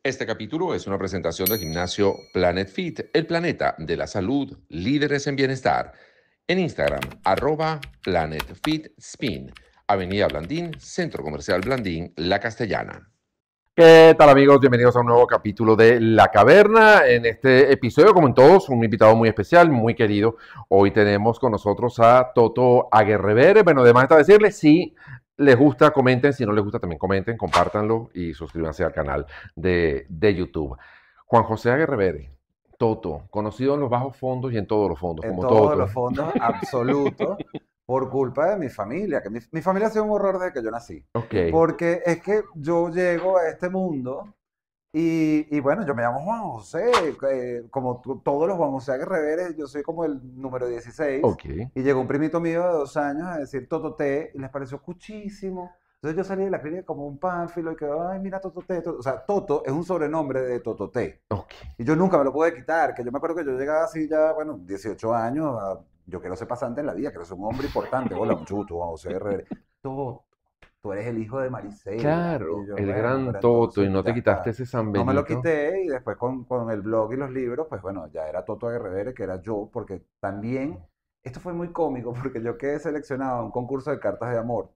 Este capítulo es una presentación del gimnasio Planet Fit, el planeta de la salud, líderes en bienestar. En Instagram, @Planet Fit Spin, Avenida Blandín, Centro Comercial Blandín, La Castellana. ¿Qué tal, amigos? Bienvenidos a un nuevo capítulo de La Caverna. En este episodio, como en todos, un invitado muy especial, muy querido. Hoy tenemos con nosotros a Toto Aguerrevere. Bueno, además está decirles, si les gusta, comenten. Si no les gusta, también comenten, compártanlo y suscríbanse al canal de YouTube. Juan José Aguerrevere, Toto, conocido en los bajos fondos y en todos los fondos, En como todos Toto. los fondos absolutos por culpa de mi familia, que mi familia ha sido un horror desde que yo nací. Ok, Porque es que yo llego a este mundo y bueno, yo me llamo Juan José, como todos los Juan José Aguerreveres, yo soy como el número 16 ok. y llegó un primito mío de 2 años a decir Tototé y les pareció cuchísimo. Entonces yo salí de la clínica como un pánfilo y que, ay, mira Tototé, o sea, Toto es un sobrenombre de Tototé. Ok. Y yo nunca me lo pude quitar, que yo me acuerdo que yo llegaba así ya, bueno, 18 años, yo quiero ser pasante en la vida, quiero ser un hombre importante. Hola, mucho gusto, Juan José Herrera. Tú eres el hijo de Marisela. Y Claro, yo, el bueno, gran pero Toto, y entonces no te ya quitaste está. ese San No me lo Benito. quité y después con el blog y los libros, pues bueno, ya era Toto Aguerrevere, que era yo, porque también, esto fue muy cómico, porque yo quedé seleccionado en un concurso de cartas de amor,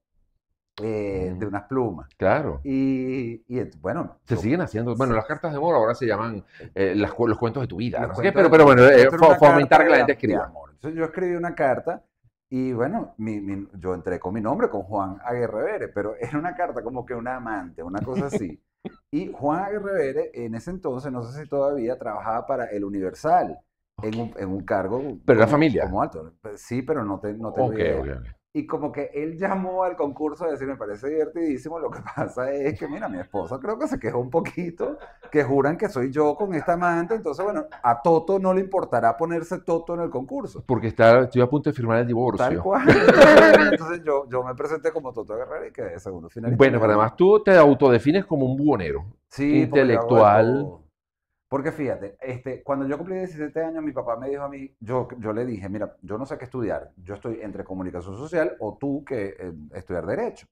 de Mm, unas plumas. claro. Bueno, Se yo, siguen haciendo. Bueno, sí, las cartas de amor ahora se llaman los cuentos de tu vida, los no sé qué, cuentos pero, de tu pero bueno, vida. Esto era una fomentar carta que la gente de escriba. amor. Entonces yo escribí una carta y bueno, yo entré con mi nombre, con Juan Aguerrevere, pero era una carta como que una amante, una cosa así. Y Juan Aguerrevere en ese entonces, no sé si todavía, trabajaba para El Universal Ok. en un cargo Pero la familia. como alto. Sí, pero no tengo Ok, ok, idea. ok. Y como que él llamó al concurso a decir, me parece divertidísimo, lo que pasa es que, mira, mi esposa creo que se quejó un poquito, que juran que soy yo con esta amante, entonces, bueno, a Toto no le importará ponerse Toto en el concurso. Porque estoy a punto de firmar el Tal divorcio. cual. Entonces yo me presenté como Toto Guerrero y quedé segundo finalista y Bueno, me pero gané. además tú te autodefines como un buhonero, Sí, porque yo hago de intelectual. todo. Porque fíjate, cuando yo cumplí 17 años, mi papá me dijo a mí, yo le dije, mira, yo no sé qué estudiar, yo estoy entre comunicación social o tú que estudiar derecho.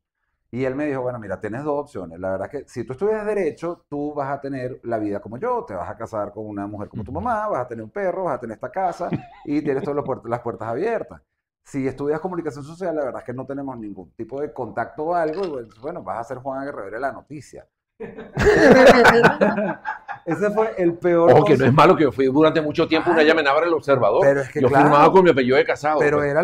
Y él me dijo, bueno, mira, tienes dos opciones. La verdad es que si tú estudias derecho, tú vas a tener la vida como yo, te vas a casar con una mujer como tu Ujú. mamá, vas a tener un perro, vas a tener esta casa y tienes todas las puertas abiertas. Si estudias comunicación social, la verdad es que no tenemos ningún tipo de contacto o algo, y bueno, vas a ser Juan Guerrero de la noticia. Ese fue el peor Ojo, que no es consejo. malo, que yo fui durante mucho tiempo una Malo. llamanabra El Observador. Pero es que Yo firmaba con claro, mi apellido de casado, pero pues. era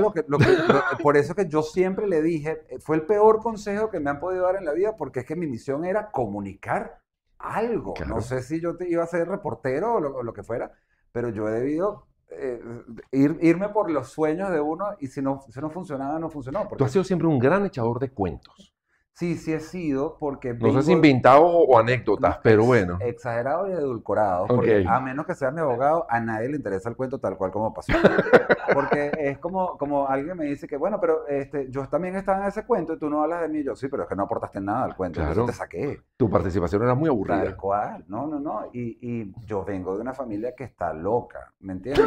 por eso que yo siempre le dije, fue el peor consejo que me han podido dar en la vida, porque es que mi misión era comunicar algo. No Claro. sé si yo iba a ser reportero o lo que fuera, pero yo he debido irme por los sueños de uno y si no funcionaba, no funcionó. Tú Porque has sido siempre un gran echador de cuentos. sí he sido, porque No sé si vengo, inventado o anécdotas, no, pero bueno. exagerados y edulcorados, Ok. porque a menos que sea mi abogado, a nadie le interesa el cuento tal cual como pasó. Porque es como alguien me dice que, bueno, pero yo también estaba en ese cuento y tú no hablas de mí. Yo, sí, pero es que no aportaste nada al cuento, entonces te Claro. saqué. Tu participación era muy Tal aburrida. cual. No, no, no. Y yo vengo de una familia que está loca, ¿me entiendes?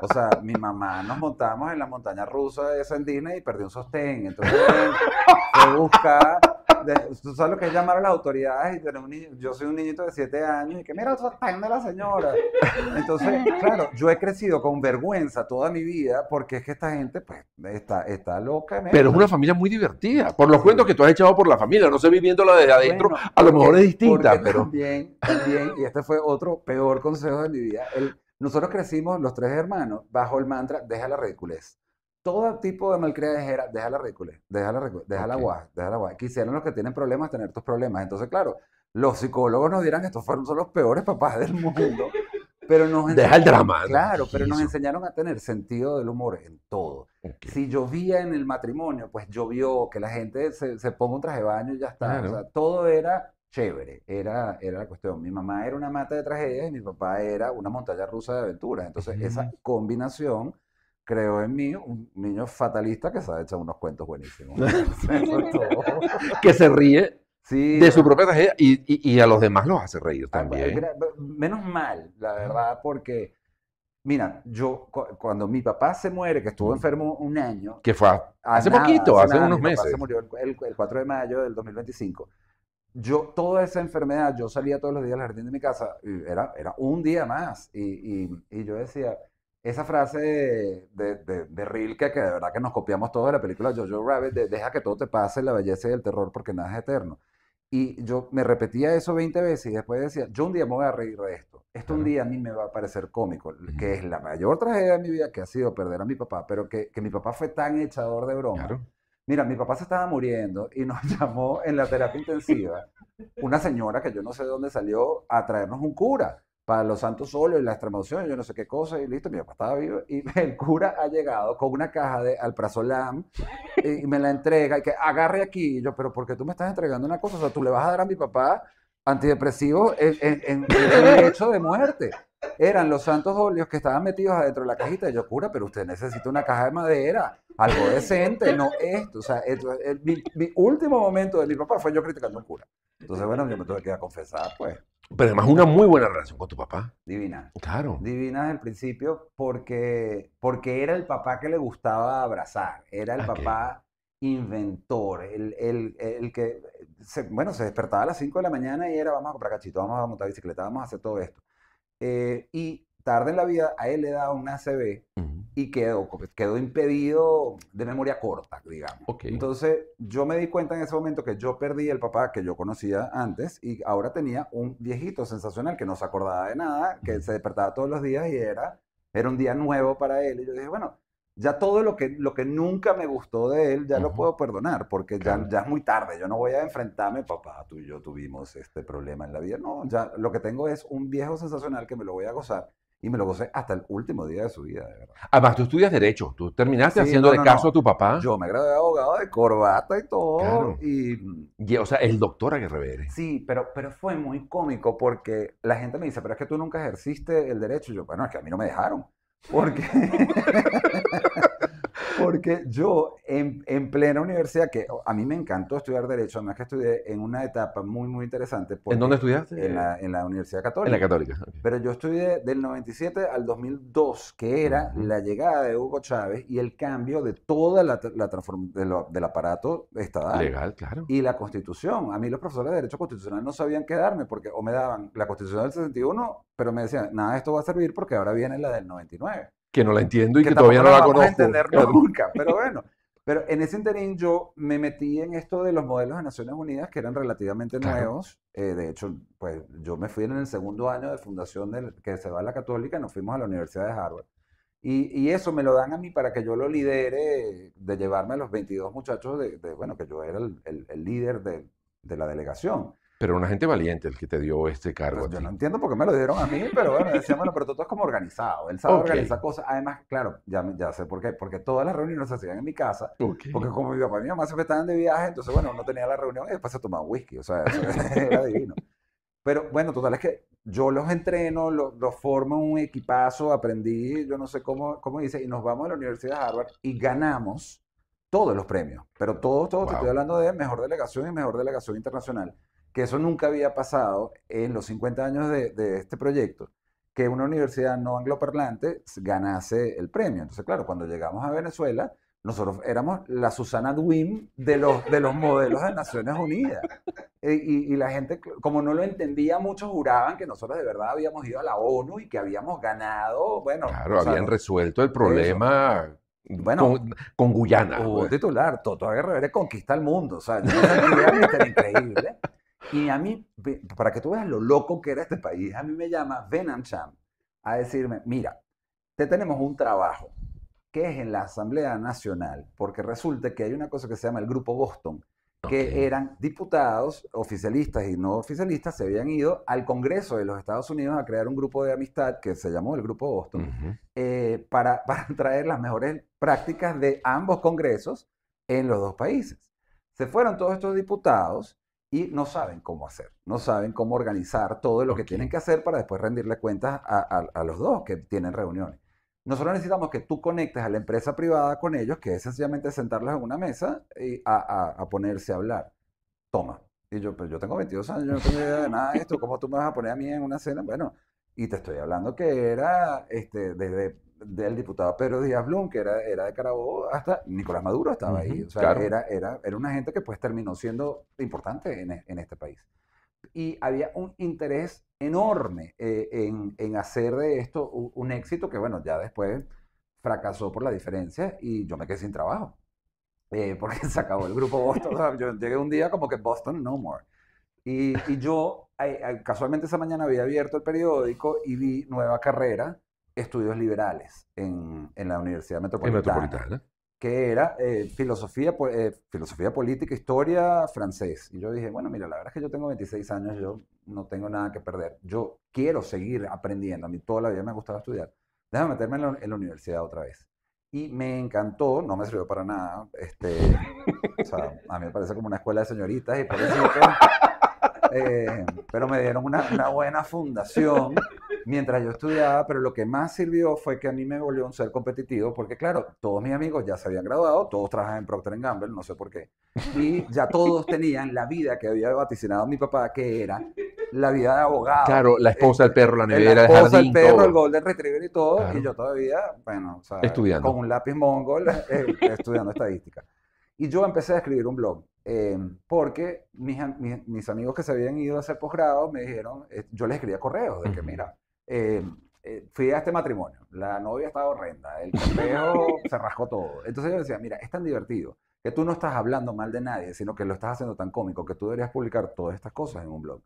O sea, mi mamá nos montamos en la montaña rusa de esa en Disney y perdió un sostén. Entonces fue buscar. Tú sabes lo que es llamar a las autoridades y tener un niño. Yo soy un niñito de 7 años y que mira el sostén de la señora. Entonces, claro, yo he crecido con vergüenza toda mi vida porque es que esta gente, pues, está Pero es locamente. una familia muy divertida. Por los cuentos Sí. que tú has echado por la familia. No sé, viviéndola desde adentro, Bueno, a lo mejor es porque distinta, pero. también, y este fue otro peor consejo de mi vida, nosotros crecimos los tres hermanos bajo el mantra, deja la ridiculez. Todo tipo de malcriadez era, deja la ridiculez, deja la Ok. guay, deja la guay. Quisieran los que tienen problemas tener tus problemas. Entonces, claro, los psicólogos nos dirán, estos son los peores papás del mundo, pero Deja el drama. No, claro, ¿qué pero es nos eso? enseñaron a tener sentido del humor en todo. Ok. Si llovía en el matrimonio, pues llovió, que la gente se ponga un traje de baño y ya está. O sea, Claro. todo era chévere, era la cuestión. Mi mamá era una mata de tragedias y mi papá era una montaña rusa de aventuras. Entonces, esa Mm. combinación creó en mí un niño fatalista que sabe echar unos cuentos buenísimos. Eso es todo. Que se ríe Sí, de su propia tragedia y a los demás los hace reír también. menos mal, la verdad, porque mira, cuando mi papá se muere, que estuvo Mm. enfermo un año, Que fue a hace nada, poquito, hace hace nada, unos mi papá se meses. murió el 4 de mayo del 2025. toda esa enfermedad, yo salía todos los días al jardín de mi casa, y era un día más. Y yo decía, esa frase de Rilke, que de verdad que nos copiamos todos de la película Jojo Rabbit, deja que todo te pase, la belleza y el terror, porque nada es eterno. Y yo me repetía eso 20 veces y después decía, yo un día me voy a reír de esto. Esto un Claro. día a mí me va a parecer cómico, que Ujú. es la mayor tragedia de mi vida, que ha sido perder a mi papá, pero que mi papá fue tan echador de broma. Claro. Mira, mi papá se estaba muriendo y nos llamó en la terapia intensiva una señora que yo no sé de dónde salió a traernos un cura para los santos óleos y la extremaunción, yo no sé qué cosa, y listo, mi papá estaba vivo, y el cura ha llegado con una caja de alprazolam y me la entrega, y que agarre aquí, y yo, pero ¿por qué tú me estás entregando una cosa? O sea, tú le vas a dar a mi papá antidepresivos en su lecho de muerte. Eran los santos óleos que estaban metidos adentro de la cajita, y yo, cura, pero usted necesita una caja de madera, algo decente, no esto. O sea, mi último momento de mi papá fue yo criticando a un cura. Entonces, bueno, yo me tuve que ir a confesar, pues, Pero además una muy buena relación con tu papá. divina. Claro. Divina desde el principio porque era el papá que le gustaba abrazar, era el Ok. papá inventor, el que, bueno, se despertaba a las 5 de la mañana y era, vamos a comprar cachito, vamos a montar bicicleta, vamos a hacer todo esto. Y tarde en la vida a él le da un ACV Ujú. y quedó impedido de memoria corta, digamos. Ok. Entonces yo me di cuenta en ese momento que yo perdí el papá que yo conocía antes y ahora tenía un viejito sensacional que no se acordaba de nada, que Ujú. se despertaba todos los días y era un día nuevo para él. Y yo dije, bueno, ya todo lo que nunca me gustó de él, ya lo Ujú. puedo perdonar, porque Claro. ya es muy tarde. Yo no voy a enfrentarme, papá, tú y yo tuvimos este problema en la vida. No, ya lo que tengo es un viejo sensacional que me lo voy a gozar y me lo gocé hasta el último día de su vida, de verdad. Además, tú estudias Derecho. Tú terminaste Sí, no, haciéndole no, caso a no. tu papá. Yo me gradué de abogado de corbata y todo, Claro. y Y, o sea, el doctor a que revere. sí, pero fue muy cómico porque la gente me dice, pero es que tú nunca ejerciste el derecho. Y yo, bueno, es que a mí no me dejaron. Porque, porque yo en plena universidad, que a mí me encantó estudiar derecho, además que estudié en una etapa muy, muy interesante, ¿En dónde porque estudiaste? en la Universidad En la Católica. Católica. Ok. Pero yo estudié del 97 al 2002, que era Ujú. la llegada de Hugo Chávez y el cambio de toda del aparato estatal Legal, claro. y la Constitución. A mí los profesores de Derecho Constitucional no sabían qué darme porque o me daban la Constitución del 61, pero me decían, nada, de esto va a servir porque ahora viene la del 99, Que no la entiendo y que que todavía tampoco no nos la vamos a conozco. entender Claro. nunca, pero bueno. Pero en ese interín yo me metí en esto de los modelos de Naciones Unidas que eran relativamente Claro. nuevos. De hecho, pues yo me fui en el segundo año de fundación que se va a la Católica y nos fuimos a la Universidad de Harvard. Y eso me lo dan a mí para que yo lo lidere, de llevarme a los 22 muchachos, bueno, que yo era el líder de la delegación. Pero una gente valiente el que te dio este cargo Pues a yo no ti. entiendo por qué me lo dieron a mí, pero bueno, decían, bueno, pero todo es como organizado. Él sabe Ok. organizar cosas. Además, claro, ya sé por qué. Porque todas las reuniones se hacían en mi casa. Ok. Porque como mi papá y mi mamá siempre estaban de viaje, entonces, bueno, uno tenía la reunión y después se tomaba whisky. O sea, eso era divino. Pero bueno, total es que yo los entreno, los formo en un equipazo, aprendí, yo no sé cómo dice, y nos vamos a la Universidad de Harvard y ganamos todos los premios. Pero todos, te estoy Wow. hablando de mejor delegación y mejor delegación internacional. Que eso nunca había pasado en los 50 años de este proyecto, que una universidad no angloparlante ganase el premio. Entonces, claro, cuando llegamos a Venezuela, nosotros éramos la Susana Dwin de los modelos de Naciones Unidas. Y la gente, como no lo entendía, muchos juraban que nosotros de verdad habíamos ido a la ONU y que habíamos ganado, bueno, Claro, o sea, habían resuelto el eso. problema Bueno, con Guyana, hubo un pues. titular, Toto Guerrero conquista el mundo, o sea, yo me sentía Mister Increíble. Y a mí, para que tú veas lo loco que era este país, a mí me llama Venan Cham a decirme, mira, te tenemos un trabajo que es en la Asamblea Nacional, porque resulta que hay una cosa que se llama el Grupo Boston, Ok. que eran diputados, oficialistas y no oficialistas, se habían ido al Congreso de los Estados Unidos a crear un grupo de amistad que se llamó el Grupo Boston, Ujú. para traer las mejores prácticas de ambos congresos en los dos países. Se fueron todos estos diputados y no saben cómo hacer, no saben cómo organizar todo lo que Ok. tienen que hacer para después rendirle cuentas a los dos que tienen reuniones. Nosotros necesitamos que tú conectes a la empresa privada con ellos, que es sencillamente sentarlos en una mesa y a ponerse a hablar. Toma. Y yo, pues yo tengo 22 años, yo no tengo idea de nada de esto, ¿cómo tú me vas a poner a mí en una cena? Bueno, y te estoy hablando que era desde del diputado Pedro Díaz Blum, que era de Carabobo, hasta Nicolás Maduro estaba ahí. O sea, claro. era una gente que pues terminó siendo importante en este país. Y había un interés enorme en hacer de esto un éxito que, bueno, ya después fracasó por la diferencia y yo me quedé sin trabajo. Porque se acabó el grupo Boston. O sea, yo llegué un día como que Boston no more. Y yo casualmente esa mañana había abierto el periódico y vi nueva carrera, estudios liberales en la Universidad Metropolitana, que era filosofía política, historia, francés. Y yo dije, bueno, mira, la verdad es que yo tengo 26 años, yo no tengo nada que perder. Yo quiero seguir aprendiendo. A mí toda la vida me ha gustado estudiar. Déjame meterme en la universidad otra vez. Y me encantó, no me sirvió para nada. O sea, a mí me parece como una escuela de señoritas y por eso pero me dieron una buena fundación mientras yo estudiaba, pero lo que más sirvió fue que a mí me volvió un ser competitivo, porque claro, todos mis amigos ya se habían graduado, todos trabajan en Procter & Gamble, no sé por qué, y ya todos tenían la vida que había vaticinado mi papá, que era la vida de abogado. Claro, la esposa, el perro, la nevera, el jardín, el perro, todo. el golden retriever y todo, Claro. y yo todavía, bueno, o sea, estudiando. con un lápiz mongol, estudiando estadística. Y yo empecé a escribir un blog, porque mis amigos que se habían ido a hacer posgrado me dijeron, yo les escribía correos de que, mira, fui a este matrimonio, la novia estaba horrenda, el cortejo se rascó todo. Entonces yo decía, mira, es tan divertido que tú no estás hablando mal de nadie, sino que lo estás haciendo tan cómico que tú deberías publicar todas estas cosas en un blog.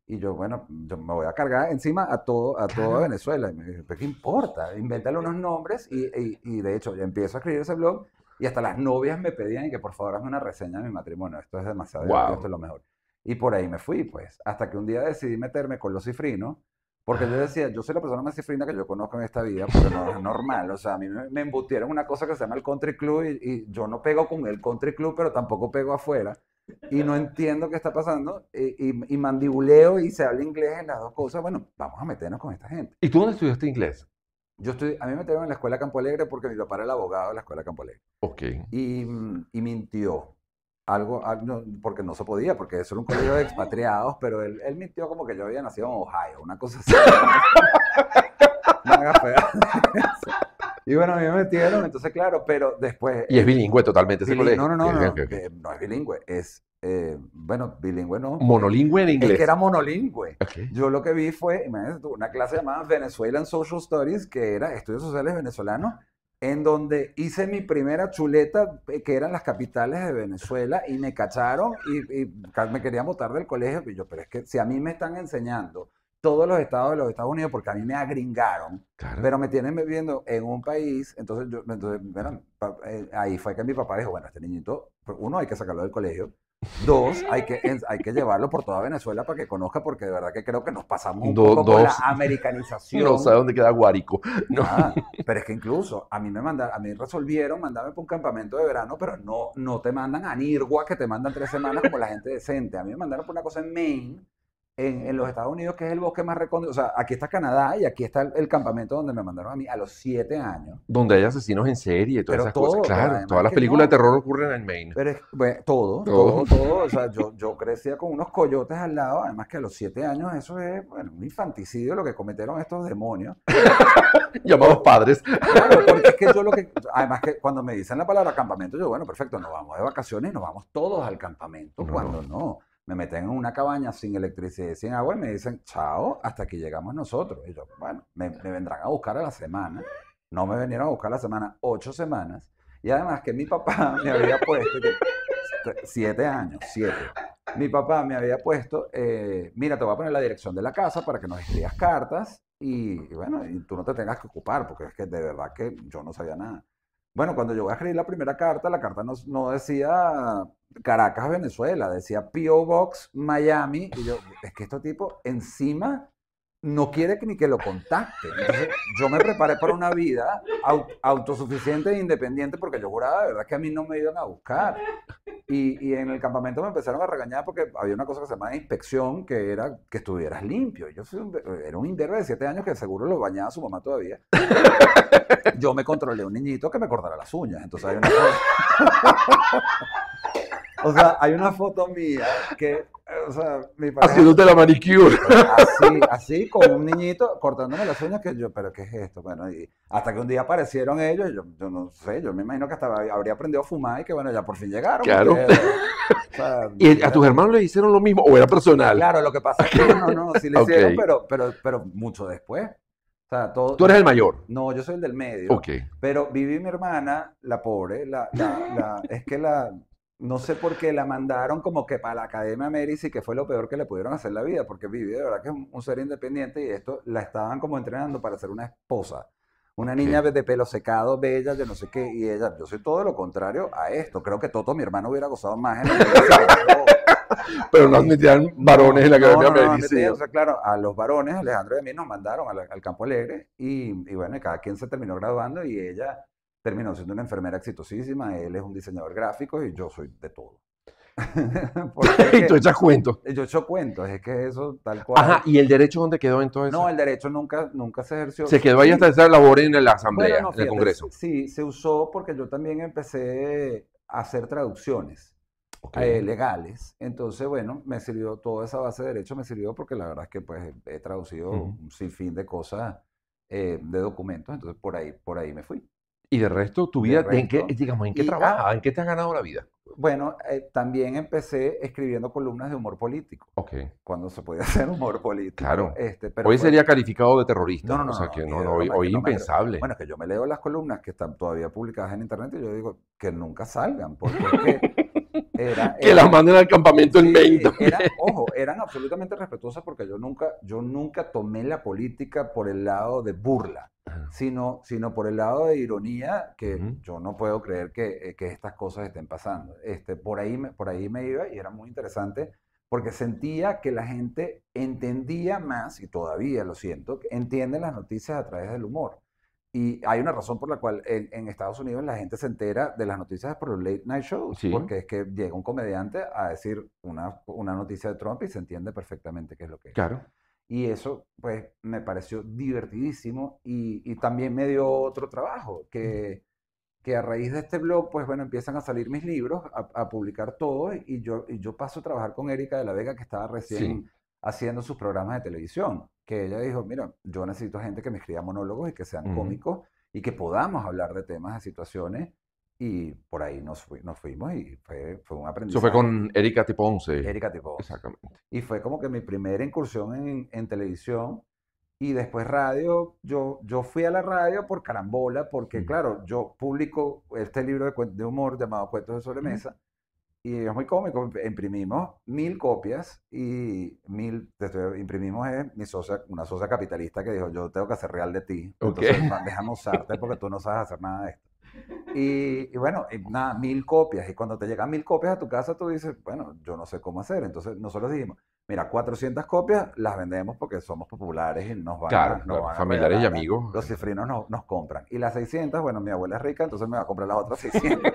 Y yo, bueno, yo me voy a cargar encima a toda Venezuela. Y me dije, ¿pero qué importa? Invéntale unos nombres y de hecho yo empiezo a escribir ese blog y hasta las novias me pedían que por favor hazme una reseña de mi matrimonio. Esto es demasiado divertido, esto es lo mejor. Y por ahí me fui, pues, hasta que un día decidí meterme con los cifrinos, porque yo decía, yo soy la persona más cifrina que yo conozco en esta vida, porque no es normal. O sea, a mí me embutieron una cosa que se llama el country club y yo no pego con el country club, pero tampoco pego afuera. Y no entiendo qué está pasando y mandibuleo y se habla inglés en las dos cosas. Bueno, vamos a meternos con esta gente. ¿Y tú dónde estudiaste inglés? A mí me metieron en la escuela Campo Alegre porque mi papá era el abogado de la escuela Campo Alegre. Ok. Y mintió. Porque no se podía, porque eso era un colegio de expatriados, pero él mintió como que yo había nacido en Ohio, una cosa así. Una fea. Y bueno, a mí me metieron, entonces claro, pero después... ¿Y es bilingüe totalmente ese colegio? No, Okay. no es bilingüe, es, bueno, bilingüe no. Monolingüe en inglés. Es que era monolingüe. Okay. Yo lo que vi fue, imagínate tú, una clase llamada Venezuelan Social Studies, que era estudios sociales venezolanos, en donde hice mi primera chuleta, que eran las capitales de Venezuela, y me cacharon y me querían botar del colegio. Y yo, pero es que si a mí me están enseñando todos los estados de los Estados Unidos, porque a mí me agringaron, claro. pero me tienen viviendo en un país, entonces, bueno, ahí fue que mi papá dijo, bueno, este niñito, uno, hay que sacarlo del colegio, dos, hay que llevarlo por toda Venezuela para que conozca, porque de verdad que creo que nos pasamos un poco con la americanización. No sabe dónde queda Guárico. No. Pero es que incluso a mí resolvieron mandarme para un campamento de verano, pero no te mandan a Nirgua, que te mandan 3 semanas como la gente decente. A mí me mandaron por una cosa en Maine, en los Estados Unidos, que es el bosque más recóndito. O sea, aquí está Canadá y aquí está el campamento donde me mandaron a mí a los 7 años. Donde hay asesinos en serie y todas esas cosas. Claro, todas las películas de terror ocurren en Maine. Pero bueno, todo. O sea, yo crecía con unos coyotes al lado, además que a los 7 años eso es, bueno, un infanticidio lo que cometieron estos demonios. Llamados padres. Claro, porque es que además que cuando me dicen la palabra campamento, yo, bueno, perfecto, nos vamos de vacaciones y nos vamos todos al campamento, cuando no. Me meten en una cabaña sin electricidad y sin agua y me dicen, chao, hasta aquí llegamos nosotros. Y yo, bueno, me vendrán a buscar a la semana. No me vinieron a buscar a la semana, 8 semanas. Y además que mi papá me había puesto, 7 años, 7. Mi papá me había puesto, mira, te voy a poner la dirección de la casa para que nos escribas cartas y bueno, y tú no te tengas que ocupar, porque es que de verdad que yo no sabía nada. Bueno, cuando yo voy a escribir la primera carta, la carta no decía Caracas, Venezuela, decía P.O. Box, Miami, y yo, es que este tipo encima no quiere ni que lo contacte. Entonces, yo me preparé para una vida autosuficiente e independiente, porque yo juraba de verdad que a mí no me iban a buscar. Y en el campamento me empezaron a regañar porque había una cosa que se llamaba inspección, que era que estuvieras limpio. Yo era un imberbe de 7 años que seguro lo bañaba su mamá todavía. Yo me controlé un niñito que me cortara las uñas. Entonces hay una cosa... O sea, hay una foto mía que, o sea, mi pareja, Haciéndote la manicure. así, con un niñito cortándome las uñas, que yo, pero ¿qué es esto? Bueno, y hasta que un día aparecieron ellos, yo no sé, yo me imagino que hasta habría aprendido a fumar y que bueno, ya por fin llegaron, Claro. porque, o sea, ¿Y a tus hermanos les hicieron lo mismo o era personal? claro, lo que pasa es que no, sí le Ok. hicieron, pero mucho después. O sea, todo, Tú eres el mayor. no, yo soy el del medio, Ok. pero viví mi hermana, la pobre, es que no sé por qué la mandaron como que para la Academia Medici, que fue lo peor que le pudieron hacer en la vida, porque Vivi de verdad que es un ser independiente y esto la estaban como entrenando para ser una esposa. Una Ok. niña de pelo secado, bella, de no sé qué, y ella, yo soy todo lo contrario a esto. Creo que Toto, mi hermano, hubiera gozado más en la vida. Pero no admitían varones en la Academia No, Medici. o sea, claro, a los varones, Alejandro y a mí nos mandaron al Campo Alegre y bueno, y cada quien se terminó graduando y ella terminó siendo una enfermera exitosísima, él es un diseñador gráfico y yo soy de todo. Porque Y tú echas cuentos. yo echo cuentos, es que eso tal Ajá, cual. ¿y el derecho dónde quedó entonces? No, el derecho nunca se ejerció. Se quedó ahí Sí, hasta esa labor en la bueno, asamblea, no, en el fíjate, Congreso. sí, se usó porque yo también empecé a hacer traducciones Ok. legales. Entonces, bueno, me sirvió toda esa base de derecho, me sirvió porque la verdad es que pues he traducido Ujú. un sinfín de cosas, de documentos, entonces por ahí me fui. Y de resto, tu De vida, ¿en qué, resto, digamos, en qué y trabajas? ¿En qué te has ganado la vida? bueno, también empecé escribiendo columnas de humor político, Ok, cuando se podía hacer humor político, claro. pero Hoy fue, sería calificado de no, terrorista. no, O no, sea no, que ni no, de no, hoy, broma, es que hoy no me atrevo. impensable. Bueno, es que yo me leo las columnas que están todavía publicadas en internet y yo digo que nunca salgan, porque es que era, Que las eran, manden al campamento en Maine sí, también. ojo, eran absolutamente respetuosas porque yo nunca tomé la política por el lado de burla, sino por el lado de ironía, que Ujú. yo no puedo creer que estas cosas estén pasando. Por ahí me iba y era muy interesante porque sentía que la gente entendía más, y todavía lo siento, que entiende las noticias a través del humor. Y hay una razón por la cual en Estados Unidos la gente se entera de las noticias por los late night shows, Sí, porque es que llega un comediante a decir una noticia de Trump y se entiende perfectamente qué es lo que es. claro. Y eso, pues, me pareció divertidísimo y también me dio otro trabajo, que a raíz de este blog, pues bueno, empiezan a salir mis libros, a publicar todo y yo paso a trabajar con Erika de la Vega, que estaba Sí. recién haciendo sus programas de televisión, que ella dijo, mira, yo necesito gente que me escriba monólogos y que sean Ujú. cómicos y que podamos hablar de temas, de situaciones y por ahí nos fuimos y fue un Eso fue aprendizaje. con Erika Tipo 11. Erika Tipo 11. Exactamente. Y fue como que mi primera incursión en televisión y después radio, yo fui a la radio por carambola, porque Ujú. claro, yo publico este libro de humor llamado Cuentos de Ujú. Sobremesa, y es muy cómico, imprimimos 1000 copias y imprimimos una socia capitalista que dijo, yo tengo que hacer real de ti, Ok. entonces déjame usarte porque tú no sabes hacer nada de esto. Y bueno, y nada, 1000 copias. Y cuando te llegan 1000 copias a tu casa, tú dices, bueno, yo no sé cómo hacer. Entonces nosotros dijimos, mira, 400 copias las vendemos porque somos populares y nos van a, Claro, nos claro. van a Familiares y regalar. amigos. Los cifrinos nos compran. Y las 600, bueno, mi abuela es rica, entonces me va a comprar las otras 600.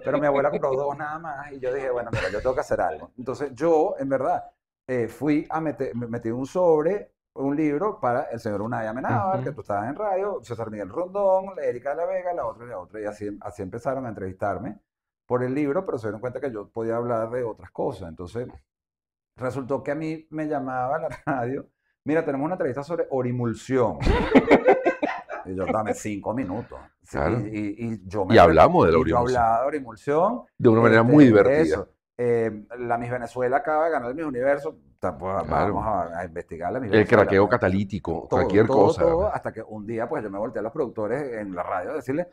Pero mi abuela compró dos nada más y yo dije, bueno, mira, yo tengo que hacer algo. Entonces yo, en verdad, me metí un sobre, un libro para el señor Unai Amenábar, que Ujú. tú estabas en radio, César Miguel Rondón, la Erika de la Vega, la otra y la otra. Y así empezaron a entrevistarme por el libro, pero se dieron cuenta que yo podía hablar de otras cosas. Entonces resultó que a mí me llamaba a la radio, mira, tenemos una entrevista sobre orimulsión. Y yo, dame 5 minutos. Sí, Claro. y yo Y hablamos de la y yo Orimulsión hablaba de orimulsión, de una manera muy divertida. eso. La Miss Venezuela acaba de ganar el Miss Universo, pues vamos Claro. a investigar la Miss El Venezuela. craqueo Pues, catalítico, todo, cualquier todo, cosa. todo, hasta que un día, pues yo me volteé a los productores en la radio a decirle,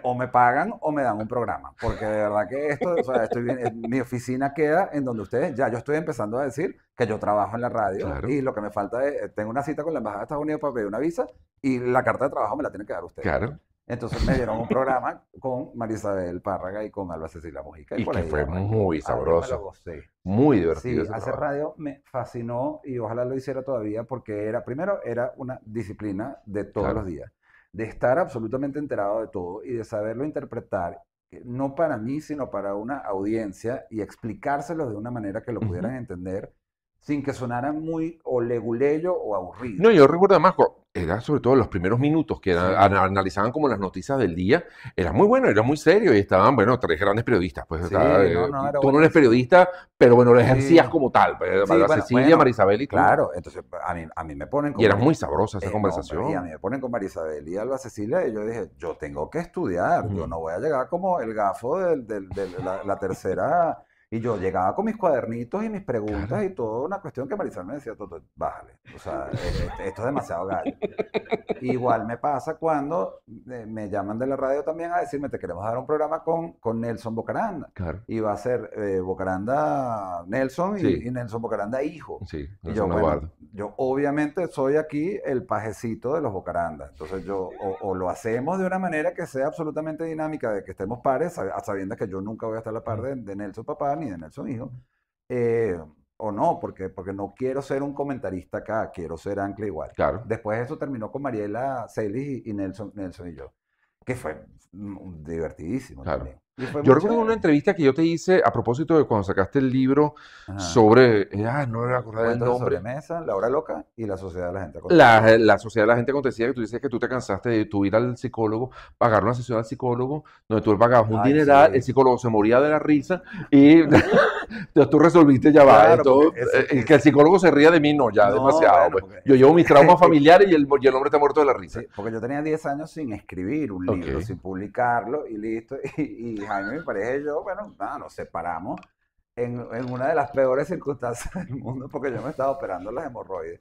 o me pagan o me dan un programa, porque de verdad que esto, o sea, estoy bien, mi oficina queda en donde ustedes, ya yo estoy empezando a decir que yo trabajo en la radio y Claro, lo que me falta es, tengo una cita con la Embajada de Estados Unidos para pedir una visa y la carta de trabajo me la tienen que dar ustedes. claro. Entonces me dieron un programa con Marisabel Párraga y con Alba Cecilia Mujica y Y por que ahí fue arranqué. muy Ah, yo me lo sabroso, gocé. muy divertido Sí, ese hacer trabajo. radio me fascinó y ojalá lo hiciera todavía porque primero era una disciplina de todos los Claro. días, de estar absolutamente enterado de todo y de saberlo interpretar, no para mí, sino para una audiencia y explicárselo de una manera que lo Ujú. pudieran entender sin que sonara muy o leguleyo o No, aburrido. yo recuerdo además, era sobre todo los primeros minutos que Sí, analizaban como las noticias del día, era muy bueno, era muy serio y estaban, bueno, tres grandes periodistas. Pues sí, estaba, no, no, era tú no eres buenísimo. periodista, pero bueno, lo ejercías Sí, como tal. Pues, sí, María bueno, Cecilia, bueno, Marisabel y tú. claro, entonces a mí me ponen Y con era muy sabrosa esa no, y a conversación. mí me ponen con Marisabel y Alba Cecilia y yo dije, yo tengo que estudiar, yo Ujú. no voy a llegar como el gafo de la tercera, y yo llegaba con mis cuadernitos y mis preguntas Claro. y toda una cuestión que Marisabel me decía, Toto, bájale, o sea, esto es demasiado gallo. Igual me pasa cuando me llaman de la radio también a decirme, te queremos dar un programa con Nelson Bocaranda. Claro. Y va a ser Bocaranda Nelson Sí, y Nelson Bocaranda hijo. sí, Y eso yo, no bueno, guardo. yo obviamente soy aquí el pajecito de los Bocarandas. Entonces yo, o lo hacemos de una manera que sea absolutamente dinámica, de que estemos pares, a sabiendas que yo nunca voy a estar a la par de Nelson papá ni de Nelson hijo. eh, o no, porque no quiero ser un comentarista acá, quiero ser ancla igual. Claro. Después eso terminó con Mariela Celis y Nelson y yo, que fue divertidísimo Claro. también. Y fue Yo muy recuerdo una chévere. entrevista que yo te hice a propósito de cuando sacaste el libro Ajá. sobre, no me acuerdo el Cuentos de nombre, sobremesa, La Hora Loca y La Sociedad de la Gente Acontecida. la sociedad de la gente acontecía que tú dices que tú te cansaste de tú ir al psicólogo, pagar una sesión al psicólogo, donde tú le pagabas un Ay, dineral, el sí. psicólogo se moría de la risa y entonces tú resolviste ya va, Claro, porque esto, que el psicólogo se ría de mí, no, ya no, demasiado, bueno, pues. porque Yo llevo mis traumas familiares y el hombre está muerto de la risa. sí, porque yo tenía 10 años sin escribir un Ok, libro, sin publicarlo y listo. Y Jaime, mi pareja y yo, bueno, nada, nos separamos en una de las peores circunstancias del mundo porque yo me estaba operando las hemorroides.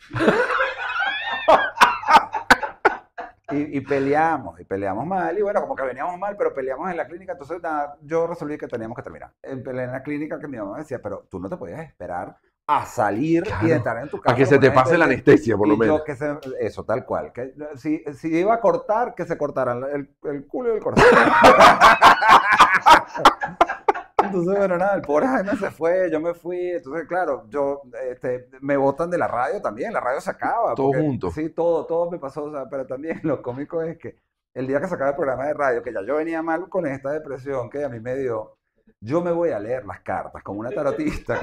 Y peleamos mal, y bueno, como que veníamos mal, pero peleamos en la clínica, entonces nada, yo resolví que teníamos que terminar. Peleé en la clínica que mi mamá me decía, pero tú no te podías esperar a salir y claro, entrar en tu a casa que como se te una pase la gente, anestesia, por lo y menos. yo eso tal cual, que si iba a cortar, que se cortaran el culo y el corazón. Entonces, bueno, nada, el pobre Jaime se fue, yo me fui, entonces, claro, me botan de la radio también, la radio se acaba, Todos porque juntos. sí, todo me pasó, o sea, pero también lo cómico es que el día que se acaba el programa de radio, que ya yo venía mal con esta depresión que a mí me dio, yo me voy a leer las cartas, como una tarotista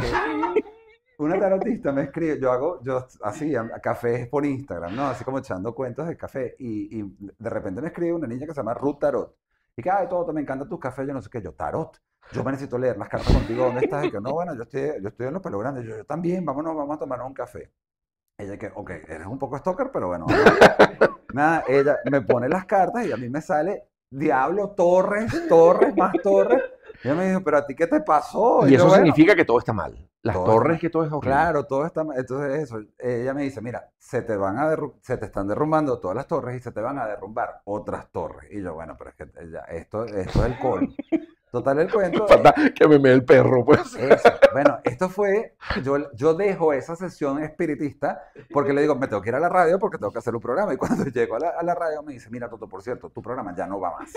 me escribe, yo así, cafés por Instagram, ¿no? Así como echando cuentos de café, y de repente me escribe una niña que se llama Ruth Tarot, y que, ay, todo, me encanta tus cafés, yo no sé qué, yo, Tarot. Yo me necesito leer las cartas contigo, ¿dónde estás? Y que no, bueno, yo estoy en los Pelos Grandes. Yo también, vámonos, vamos a tomar un café. Ella que, ok, eres un poco stalker, pero bueno, vamos a ver. Nada, ella me pone las cartas y a mí me sale Diablo, Torres, Torres, más Torres. Y ella me dijo, pero a ti, ¿qué te pasó? Y Y yo, eso bueno, significa que todo está mal. Las todo está torres, mal. que todo es horrible. Claro, todo está mal. Entonces eso, ella me dice, mira, se te están derrumbando todas las torres y se te van a derrumbar otras torres. Y yo, bueno, pero es que esto es el colmo. Total, el cuento Falta que me mee el perro, pues. eso. Bueno, esto fue, yo dejo esa sesión espiritista porque le digo, me tengo que ir a la radio porque tengo que hacer un programa. Y cuando llego a la radio me dice, mira, Toto, por cierto, tu programa ya no va más.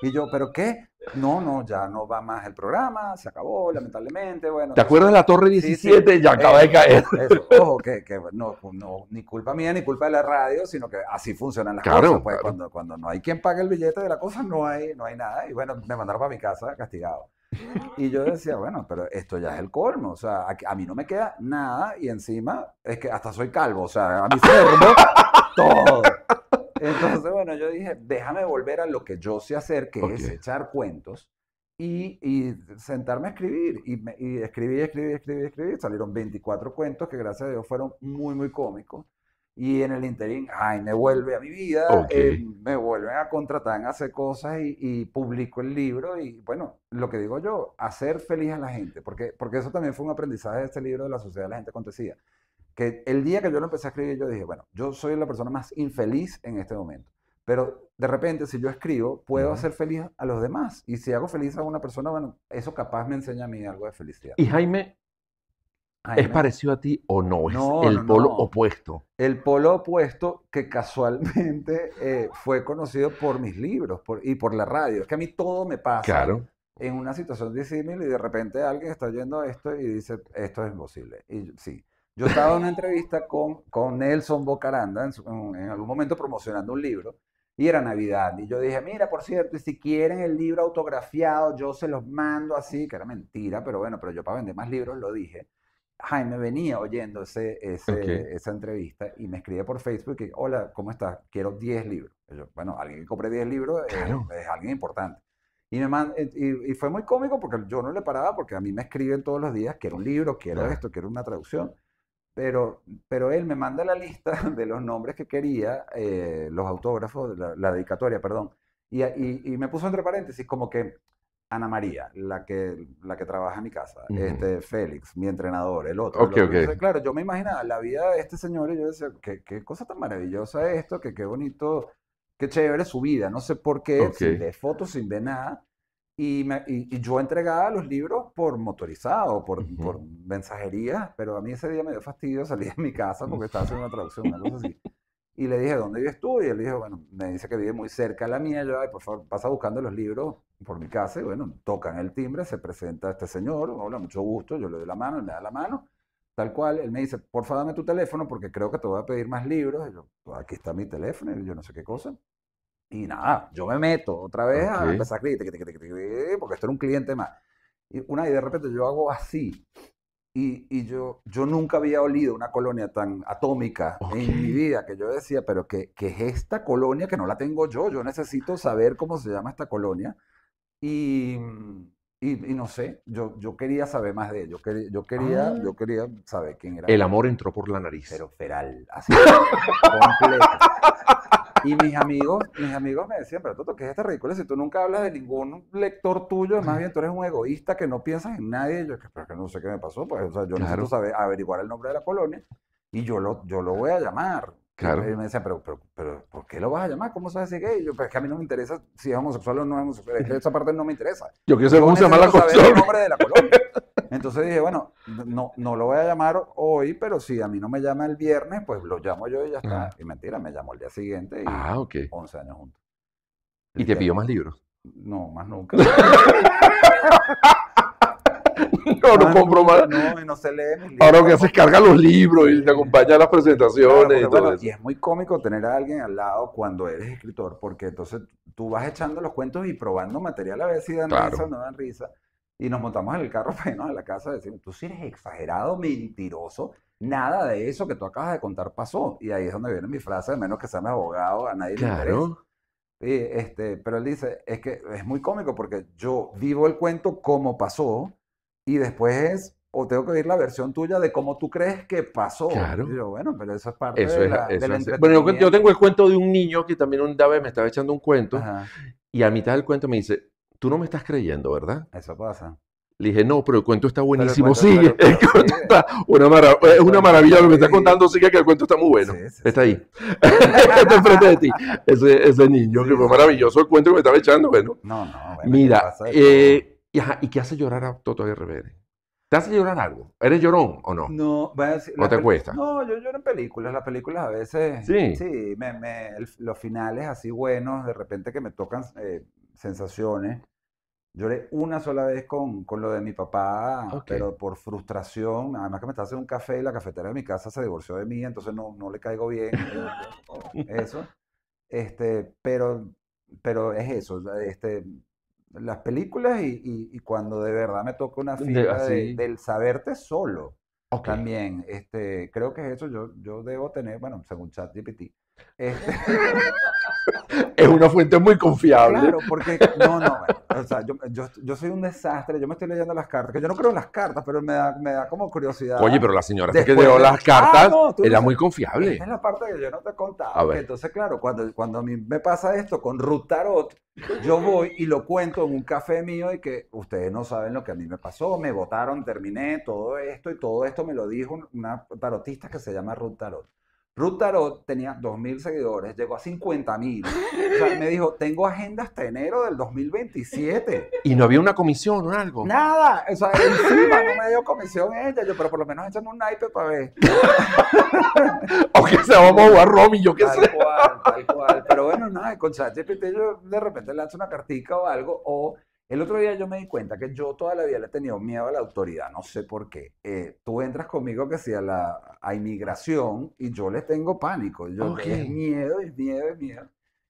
Y yo, ¿pero qué? No, no, ya no va más el programa, se acabó, lamentablemente. Bueno, ¿Te entonces, acuerdas de la Torre sí, sí, 17? Ya acaba de caer. eso. Ojo, que no, no, ni culpa mía ni culpa de la radio, sino que así funcionan las cosas. Claro, Pues claro. cuando no hay quien pague el billete de la cosa, no hay nada. Y bueno, me mandaron para mi casa castigado. Y yo decía, bueno, pero esto ya es el colmo, o sea, a mí no me queda nada y encima es que hasta soy calvo, o sea, a mí se me derrumbó todo. Entonces, bueno, yo dije, déjame volver a lo que yo sé hacer, que Ok. es echar cuentos y sentarme a escribir. Y escribí, salieron 24 cuentos que gracias a Dios fueron muy, muy cómicos. Y en el interín, ay, me vuelve a mi vida, Ok. me vuelven a contratar en hacer cosas y publico el libro. Y bueno, lo que digo yo, hacer feliz a la gente, porque eso también fue un aprendizaje de este libro de La Sociedad de la Gente Acontecida. Que el día que yo lo empecé a escribir, yo dije, bueno, yo soy la persona más infeliz en este momento. Pero de repente, si yo escribo, puedo Ujú. hacer feliz a los demás. Y si hago feliz a una persona, bueno, eso capaz me enseña a mí algo de felicidad. ¿Y Jaime es Jaime, parecido a ti o no? Es no, no, el polo no. opuesto. El polo opuesto que casualmente fue conocido por mis libros y por la radio. Es que a mí todo me pasa Claro. en una situación disímil y de repente alguien está oyendo esto y dice, esto es imposible. Y sí, yo estaba en una entrevista con Nelson Bocaranda en algún momento promocionando un libro y era Navidad. Y yo dije, mira, por cierto, y si quieren el libro autografiado, yo se los mando así, que era mentira, pero bueno, pero yo para vender más libros lo dije. Jaime venía oyendo Ok, esa entrevista y me escribe por Facebook y, hola, ¿cómo estás? Quiero 10 libros. Y yo, bueno, alguien que compre 10 libros claro. es alguien importante. Y fue muy cómico porque yo no le paraba porque a mí me escriben todos los días, quiero un libro, quiero Ah, esto, quiero una traducción. Pero él me manda la lista de los nombres que quería, los autógrafos, la dedicatoria, perdón. Y me puso entre paréntesis como que Ana María, la que trabaja en mi casa, ujú. Félix, mi entrenador, el otro, el Ok, otro. ok. Entonces, claro, yo me imaginaba la vida de este señor y yo decía, qué cosa tan maravillosa esto, que qué bonito, qué chévere su vida. No sé por qué, Ok. sin ver fotos, sin ver nada. Y yo entregaba los libros por motorizado, por Ujú. mensajería, pero a mí ese día me dio fastidio salir de mi casa porque estaba haciendo una traducción, una cosa así. Y le dije, ¿dónde vives tú? Y él dijo, bueno, me dice que vive muy cerca de la mía. Yo, ay, por favor, pasa buscando los libros por mi casa. Y bueno, tocan el timbre, se presenta este señor, hola, mucho gusto, yo le doy la mano, él me da la mano. Tal cual, él me dice, por favor, dame tu teléfono porque creo que te voy a pedir más libros. Y yo, "Pues aquí está mi teléfono", y yo no sé qué cosa. Y nada, yo me meto otra vez Ok. a empezar a escribir, porque esto era un cliente más. Y de repente yo hago así. Y yo nunca había olido una colonia tan atómica Ok. en mi vida que yo decía, pero ¿qué es esta colonia que no la tengo yo? Yo necesito saber cómo se llama esta colonia. Y, y no sé, yo quería saber más de él. Ah, Yo quería saber quién era el él. amor entró por la nariz. Pero feral, así, completo. Y mis amigos me decían, pero Toto, ¿qué es esta ridícula? Si tú nunca hablas de ningún lector tuyo, más bien tú eres un egoísta que no piensas en nadie. Y yo, pero que no sé qué me pasó, pues, o sea, yo necesito Claro, saber, averiguar el nombre de la colonia y yo lo voy a llamar. Y claro. me decían, pero, ¿por qué lo vas a llamar? ¿Cómo sabes si es gay? Y yo, pues es que a mí no me interesa si es homosexual o no es homosexual, es que esa parte no me interesa. Yo quiero saber Yo cómo se llama la necesito saber el consola. nombre de la colonia. Entonces dije, bueno, no lo voy a llamar hoy, pero si a mí no me llama el viernes, pues lo llamo yo y ya está. Ah, Y mentira, me llamó el día siguiente y ok. 11 años juntos. Y te Literal. pidió más libros. No, más nunca. No, no Más compro nunca, más. no, y no se lee mis Ahora libros lo que haces es tampoco. carga los libros y te Sí. acompaña a las Claro, presentaciones porque y todo bueno, y eso. es muy cómico tener a alguien al lado cuando eres escritor, porque entonces tú vas echando los cuentos y probando material a ver si dan risa o Claro. no dan risa. Y nos montamos en el carro para irnos a la casa y decimos, tú sí eres exagerado, mentiroso, nada de eso que tú acabas de contar pasó. Y ahí es donde viene mi frase, de menos que sea mi abogado, a nadie le interesa. Claro. Pero él dice, es que es muy cómico porque yo vivo el cuento como pasó y después o tengo que oír la versión tuya de cómo tú crees que pasó. Y Claro. yo, bueno, pero eso es parte Eso es, del eso es. Bueno, yo tengo entretenimiento. el cuento de un niño que también un día me estaba echando un cuento Ajá, y a mitad del cuento me dice, tú no me estás creyendo, ¿verdad? eso pasa. Le dije, no, pero el cuento está Pero el buenísimo, cuento, sigue. El pero cuento sigue, está es el una cuento maravilla está lo que me estás contando, buenísimo. sigue que el cuento está muy bueno. Sí, sí, Está sí. ahí. Está enfrente de ti. Ese niño que Sí, fue sí, sí. maravilloso el cuento que me estaba echando. Bueno, No, no, bueno, es que mira, pasa de todo. ¿y qué hace llorar a Toto RBR? ¿Te hace llorar algo? ¿Eres llorón o no? No, voy a decir, ¿O te cuesta? no, yo lloro en películas. Las películas a veces, Sí. sí, los finales así buenos, de repente que me tocan sensaciones. Lloré una sola vez con lo de mi papá, Ok. pero por frustración, además que me estaba haciendo un café y la cafetera de mi casa se divorció de mí, entonces no le caigo bien, eso. Pero es eso, las películas y cuando de verdad me toca una fibra Así. del saberte solo, Ok. también, creo que es eso, yo debo tener, bueno, según ChatGPT, este, Es una fuente muy confiable. claro, porque, no, bueno, o sea, yo soy un desastre, yo me estoy leyendo las cartas, que yo no creo en las cartas, pero me da como Oye, curiosidad pero la señora esta que después dio de, las cartas no, tú no era muy sabes, esta confiable. es la parte que yo no te he A contado, que ver. entonces, claro, cuando a mí me pasa esto con Ruth Tarot, yo voy y lo cuento en un café mío y que ustedes no saben lo que a mí me pasó, me votaron, terminé todo esto y todo esto me lo dijo una tarotista que se llama Ruth Tarot. Ruth Tarot tenía 2.000 seguidores, llegó a 50.000. O sea, me dijo, tengo agenda hasta enero del 2027. ¿Y no había una comisión o algo? Nada, o sea, encima no me dio comisión ella, yo, pero por lo menos échame un naipe para ver. Aunque sea, vamos a jugar Romy, yo qué sé. Tal cual, tal cual. Pero bueno, nada, con ChatGPT yo de repente lanzo una cartica o algo. O el otro día yo me di cuenta que yo toda la vida le he tenido miedo a la autoridad, no sé por qué. Tú entras conmigo que si a inmigración y yo le tengo pánico. Ok. Es miedo, es miedo, es miedo.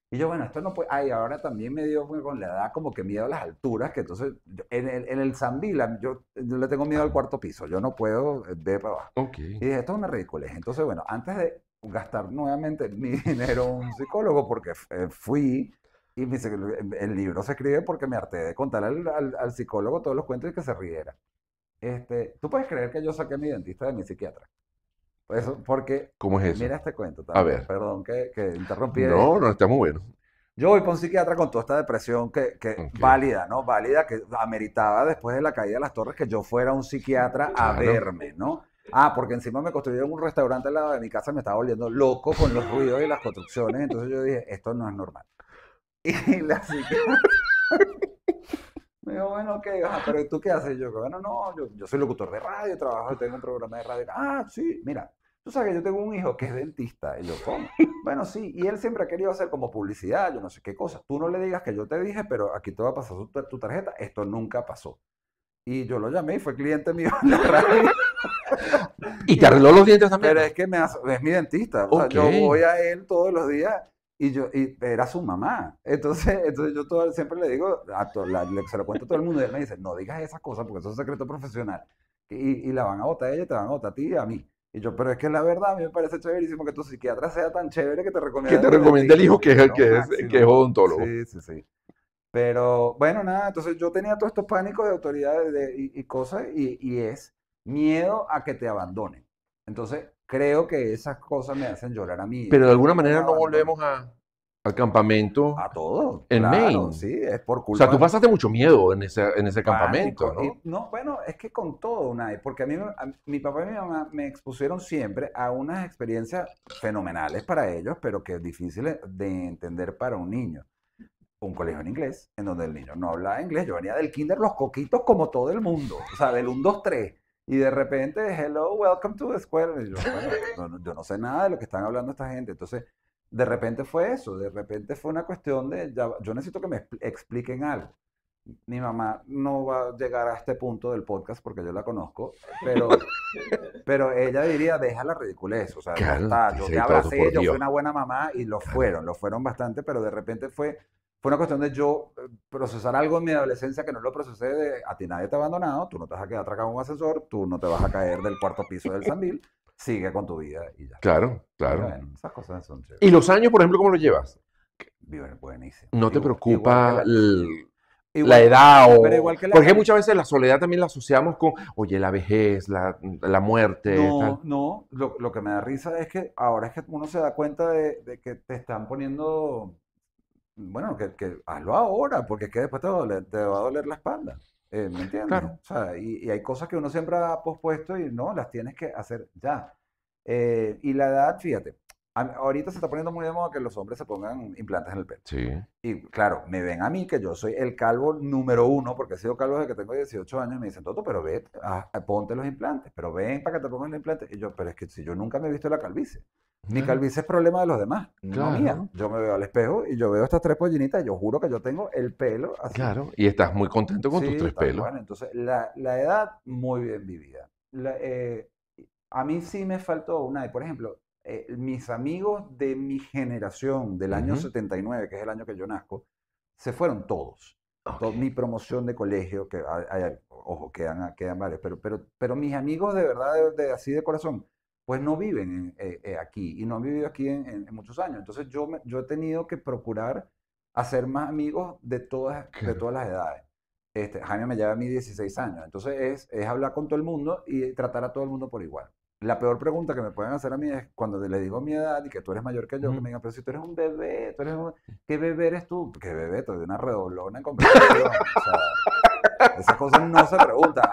Y yo, bueno, esto no puede. Ay, ahora también me dio con la edad como que miedo a las alturas, que entonces en el Zambila yo le tengo miedo al Ajá. cuarto piso, yo no puedo ver para abajo. Ok. Y dije, esto es una ridiculez. Entonces, bueno, antes de gastar nuevamente mi dinero en un psicólogo, porque fui y el libro se escribe porque me harté de contar al psicólogo todos los cuentos y que se riera. ¿Tú puedes creer que yo saqué a mi dentista de mi psiquiatra? Pues porque, ¿Cómo es eso? mira este cuento A también, ver. perdón que interrumpí. No, no, está muy bueno. Yo voy para un psiquiatra con toda esta depresión que Ok. válida, ¿no? Válida, que ameritaba después de la caída de las torres que yo fuera un psiquiatra a Claro. verme, ¿no? Ah, porque encima me construyeron un restaurante al lado de mi casa, me estaba volviendo loco con los ruidos y las construcciones, entonces yo dije, esto no es normal. Y la psiquiatra me dijo, bueno, ok, ajá, pero ¿tú qué haces? Y yo, bueno, no, yo soy locutor de radio, trabajo, tengo un programa de radio. Ah, sí, mira, tú sabes que yo tengo un hijo que es dentista. Y yo, ¿cómo? Bueno, sí, y él siempre ha querido hacer como publicidad, yo no sé qué cosa. Tú no le digas que yo te dije, pero aquí te va a pasar tu tarjeta. Esto nunca pasó. Y yo lo llamé y fue cliente mío en la radio. ¿Y te Y, arregló los dientes también? pero es que es mi dentista. O sea, Ok. yo voy a él todos los días y era su mamá. Entonces yo siempre le digo, se lo cuento a todo el mundo y él me dice, no digas esas cosas porque eso es secreto profesional. Y la van a votar a ella, te van a votar a ti y a mí. Y yo, pero es que la verdad a mí me parece chéverísimo que tu psiquiatra sea tan chévere que te Que recomienda te a tu recomienda el dentista. hijo que es Es el lo que es máximo. odontólogo. Sí, sí, sí. Pero bueno, nada, entonces yo tenía todos estos pánicos de autoridades y cosas y es miedo a que te abandonen. Entonces creo que esas cosas me hacen llorar a mí, Pero de que alguna nunca me manera no abandonen. volvemos al campamento A todo, en claro, Maine. sí, es por O sea, tú culpa, pasaste mucho miedo en ese campamento, pánico. Y ¿no? no, bueno, es que con todo, Unai, porque mi papá y mi mamá me expusieron siempre a unas experiencias fenomenales para ellos, pero que difíciles de entender para un niño. Un colegio en inglés, en donde el niño no hablaba inglés. Yo venía del kinder los coquitos como todo el mundo, o sea, del 1, 2, 3. Y de repente, hello, welcome to the school. Y yo, bueno, yo no sé nada de lo que están hablando esta gente. Entonces, de repente fue eso, de repente fue una cuestión de, yo necesito que me expliquen algo. Mi mamá no va a llegar a este punto del podcast porque yo la conozco, pero ella diría, deja la ridiculez, o sea, ya Claro, está, yo dice te ahí todo, abracé, por yo fui Dios. una buena mamá y Claro, lo fueron bastante, pero de repente fue una cuestión de yo procesar algo en mi adolescencia que no lo procesé de, a ti nadie te ha abandonado, tú no te vas a quedar atracado en un ascensor, tú no te vas a caer del cuarto piso del Sambil, sigue con tu vida y ya está. claro, Y claro. bueno, esas cosas son chéveres. ¿Y los años, por ejemplo, cómo los llevas? Viven buenísimo. ¿No te Igual que preocupa sí, la igual, edad pero o...? igual que Porque muchas veces la soledad también la asociamos con, oye, la vejez, la muerte, no, tal. no, lo que me da risa es que ahora es que uno se da cuenta de que te están poniendo. Bueno, que hazlo ahora, porque es que después te va a doler la espalda. ¿Me entiendes? Claro, O sea, y hay cosas que uno siempre ha pospuesto y no, las tienes que hacer ya. Y la edad, fíjate, ahorita se está poniendo muy de moda que los hombres se pongan implantes en el pelo. sí. Y claro, me ven a mí, que yo soy el calvo número uno, porque he sido calvo desde que tengo 18 años, y me dicen, Toto, pero ve, ponte los implantes, pero ven para que te pongan los implantes. Y yo, pero es que si yo nunca me he visto la calvicie. Mi Claro, calvicie es problema de los demás, no mía. claro, Yo me veo al espejo y yo veo estas tres pollinitas y yo juro que yo tengo el pelo así. claro. Y estás muy contento con tus Sí, tres tal pelos. cual. Entonces, la edad, muy bien vivida. A mí sí me faltó una, por ejemplo, mis amigos de mi generación, del año Ujú. 79, que es el año que yo nazco, se fueron todos. Ok. Mi promoción de colegio, que ojo, quedan varios, pero mis amigos de verdad, así de corazón, pues no viven aquí y no han vivido aquí en muchos años. Entonces yo he tenido que procurar hacer más amigos de Claro. todas las edades. Jaime me lleva a mí 16 años, entonces es hablar con todo el mundo y tratar a todo el mundo por igual. La peor pregunta que me pueden hacer a mí es cuando le digo mi edad y que tú eres mayor que yo, que Ujú. me digan, pero si tú eres un bebé, ¿qué bebé eres tú? ¿Qué bebé? Te doy una redoblona en conversación. O sea, esas cosas no se preguntan.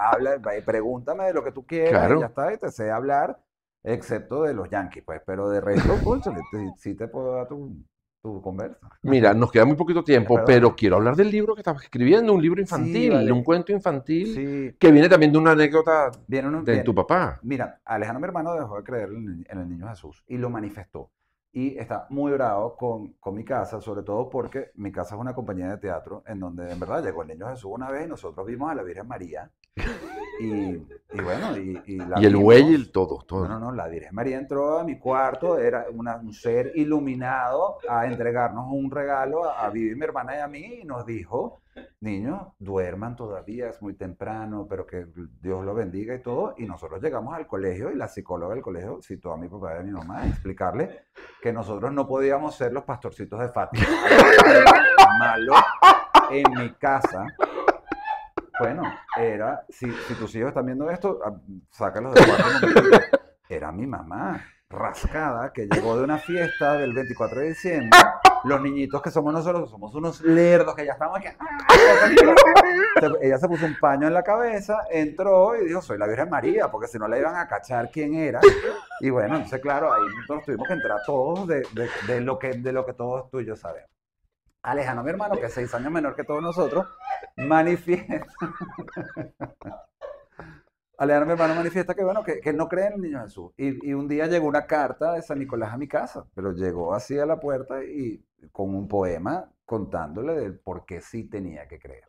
Pregúntame de lo que tú quieras y ya Claro. está, y te sé hablar, excepto de los yankees, pues, pero de resto, cónchale, sí te puedo dar tu conversa. Mira, nos queda muy poquito tiempo, Perdón. pero quiero hablar del libro que estabas escribiendo, un libro Sí, infantil, un vale. cuento infantil Sí. que viene también de una anécdota de tu Bien. papá. Mira, Alejandro, mi hermano, dejó de creer en el niño Jesús y lo manifestó. Y está muy bravo con mi casa, sobre todo porque mi casa es una compañía de teatro en donde en verdad llegó el niño Jesús una vez y nosotros vimos a la Virgen María Y bueno, y la Y el güey y vimos. el todo, todo. No, la Virgen María entró a mi cuarto, era un ser iluminado a entregarnos un regalo a Vivi, mi hermana y a mí, y nos dijo, niños, duerman todavía, es muy temprano, pero que Dios lo bendiga y todo. Y nosotros llegamos al colegio y la psicóloga del colegio citó a mi papá y a mi mamá a explicarle que nosotros no podíamos ser los pastorcitos de Fátima. Algo malo en mi casa. Bueno, si tus hijos están viendo esto, sácalos del cuarto un momentito. Era mi mamá, rascada, que llegó de una fiesta del 24 de diciembre. Los niñitos que somos nosotros somos unos lerdos que ya estamos aquí. Ella se puso un paño en la cabeza, entró y dijo, soy la Virgen María, porque si no le iban a cachar quién era. Y bueno, entonces claro, ahí nosotros tuvimos que entrar todos de lo que todos tú y yo sabemos. Alejandro, mi hermano, que es 6 años menor que todos nosotros, manifiesta. Alejandro, mi hermano, manifiesta que, bueno, que él no cree en el niño Jesús. Y un día llegó una carta de San Nicolás a mi casa, pero llegó así a la puerta y con un poema contándole del por qué sí tenía que creer.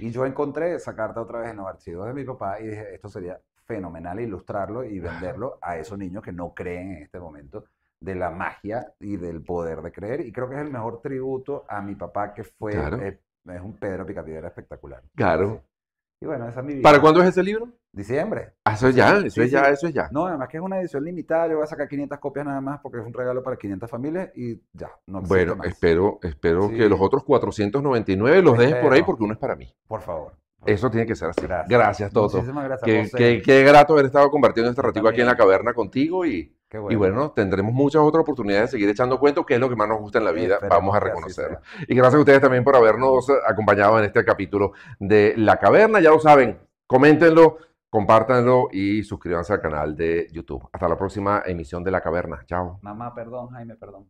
Y yo encontré esa carta otra vez en los archivos de mi papá y dije, esto sería fenomenal ilustrarlo y venderlo a esos niños que no creen en este momento de la magia y del poder de creer. Y creo que es el mejor tributo a mi papá, que fue, Claro. es un Pedro Picapiedra espectacular. Claro. Y bueno, esa es mi vida. ¿Para cuándo es ese libro? Diciembre. Ah, eso es ya, eso Sí, es ya, sí. eso es ya. No, además que es una edición limitada, yo voy a sacar 500 copias nada más porque es un regalo para 500 familias y ya, no existe Bueno, más. espero Sí. que los otros 499 los dejes por ahí Espero. porque uno es para mí. Por favor. Eso tiene que ser así. Gracias. Gracias, Toto. Muchísimas gracias, José. Qué grato haber estado compartiendo este Yo ratico aquí en la también. caverna contigo y Qué bueno, tendremos muchas otras oportunidades de seguir echando cuentos, que es lo que más nos gusta en la vida, Esperemos vamos a que así reconocerlo. sea. Y gracias a ustedes también por habernos acompañado en este capítulo de La Caverna. Ya lo saben, coméntenlo, compártanlo y suscríbanse al canal de YouTube. Hasta la próxima emisión de La Caverna. Chao. Mamá, perdón, Jaime, perdón.